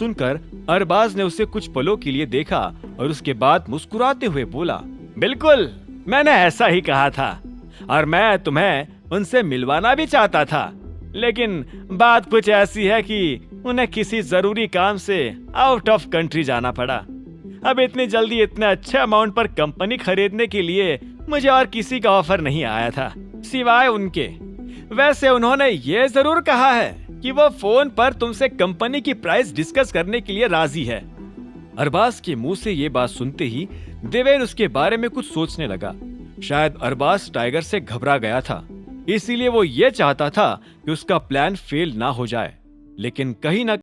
सुनकर अरबाज ने उसे कुछ पलों के लिए देखा और उसके बाद मुस्कुराते हुए बोला, बिल्कुल, मैंने ऐसा ही कहा था और मैं तुम्हें उनसे मिलवाना भी चाहता था, लेकिन बात कुछ ऐसी है कि उन्हें किसी जरूरी काम से आउट ऑफ कंट्री जाना पड़ा। अब इतनी जल्दी इतने अच्छे अमाउंट पर कंपनी खरीदने के लिए मुझे और किसी का ऑफर नहीं आया था सिवाय उनके। वैसे उन्होंने ये जरूर कहा है कि वो फोन पर तुमसे कंपनी की प्राइस डिस्कस करने के लिए राजी है। अरबाज के मुंह से ये बात सुनते ही देवेन उसके बारे में कुछ सोचने लगा। शायद अरबाज टाइगर से घबरा गया था, इसीलिए वो ये चाहता था कि उसका प्लान फेल ना हो जाए, लेकिन कहीं ना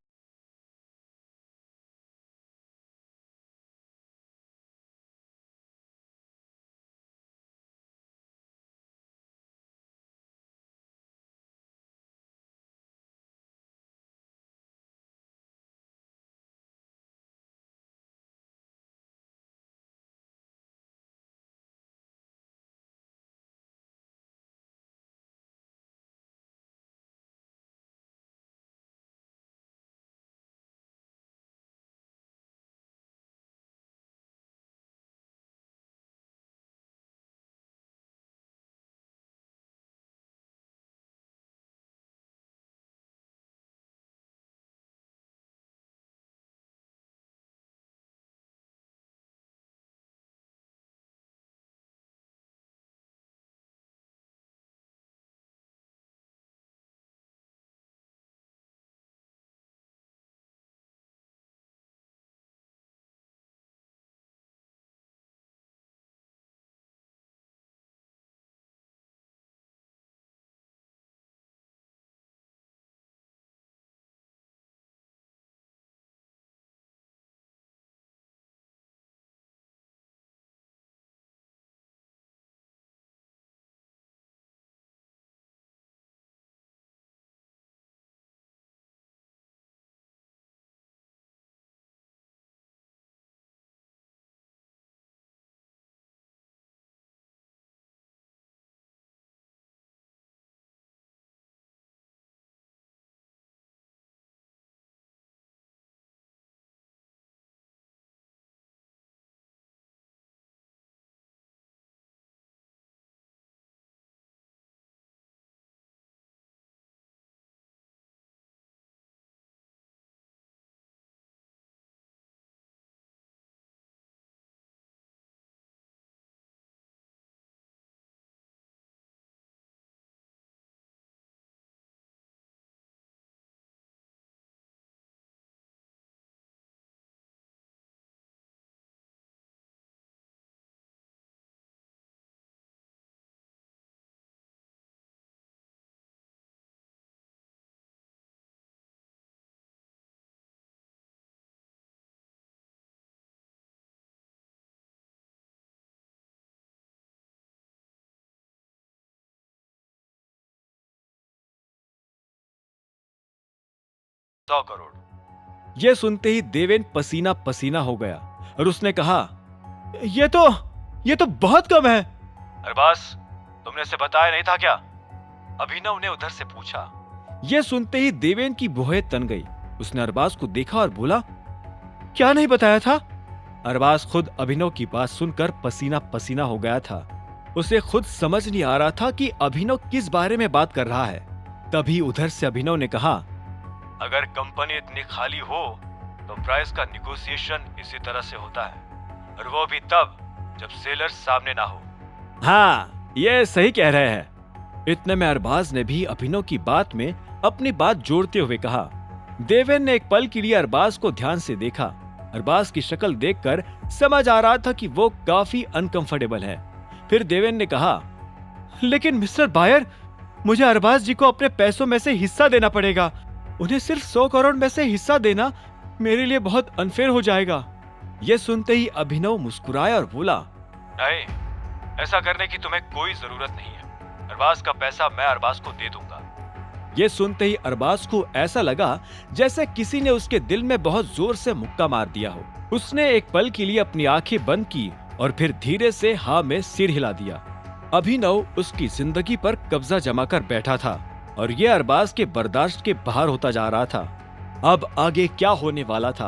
$100 ये सुनते ही देवेन पसीना पसीना हो गया और उसने कहा, ये तो बहुत कम है। अरबाज, तुमने इसे बताया नहीं था क्या? अभिनव ने उधर से पूछा। ये सुनते ही देवेन की भौहें तन गई। उसने अरबाज को देखा और बोला, क्या नहीं बताया था? अरबाज खुद अभिनव की बात सुनकर पसीना पसीना हो गया था। उसे खुद समझ नहीं आ रहा था कि अभिनव किस बारे में बात कर रहा है। तभी उधर से अभिनव ने कहा, अगर कंपनी इतनी खाली हो तो प्राइस का निगोशिएशन इसी तरह से होता है, और वो भी तब जब सेलर सामने ना हो। हाँ, ये सही कह रहे हैं। इतने में अरबाज ने भी अभिनव की बात में अपनी बात जोड़ते हुए कहा। देवेन ने एक पल के लिए अरबाज को ध्यान से देखा। अरबाज की शक्ल देखकर समझ आ रहा था कि वो काफी अनकंफर्टेबल है। फिर देवेन ने कहा, लेकिन मिस्टर बायर, मुझे अरबाज जी को अपने पैसों में से हिस्सा देना पड़ेगा। उन्हें सिर्फ 100 करोड़ में से हिस्सा देना मेरे लिए बहुत अनफेयर हो जाएगा। यह सुनते ही अभिनव मुस्कुराया और बोला, नहीं, ऐसा करने की तुम्हें कोई जरूरत नहीं है। अरबाज का पैसा मैं अरबाज को दे दूंगा। यह सुनते ही अरबाज को ऐसा लगा जैसे किसी ने उसके दिल में बहुत जोर से मुक्का मार दिया हो। उसने एक पल के लिए अपनी आंखें बंद की और फिर धीरे से हाँ में सिर हिला दिया। अभिनव उसकी जिंदगी पर कब्जा जमाकर बैठा था और ये अरबाज के बर्दाश्त के बाहर होता जा रहा था। अब आगे क्या होने वाला था?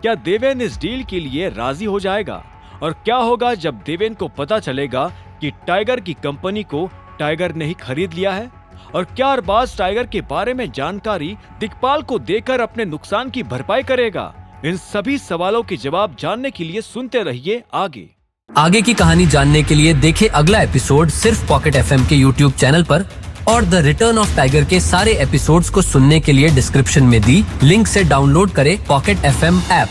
क्या देवेन इस डील के लिए राजी हो जाएगा? और क्या होगा जब देवेन को पता चलेगा कि टाइगर की कंपनी को टाइगर ने ही खरीद लिया है? और क्या अरबाज टाइगर के बारे में जानकारी दिक्पाल को देकर अपने नुकसान की भरपाई करेगा? इन सभी सवालों के जवाब जानने के लिए सुनते रहिए आगे की कहानी जानने के लिए देखें अगला एपिसोड सिर्फ पॉकेट एफएम के यूट्यूब चैनल पर, और द रिटर्न ऑफ टाइगर के सारे एपिसोड्स को सुनने के लिए डिस्क्रिप्शन में दी लिंक से डाउनलोड करें पॉकेट एफएम ऐप।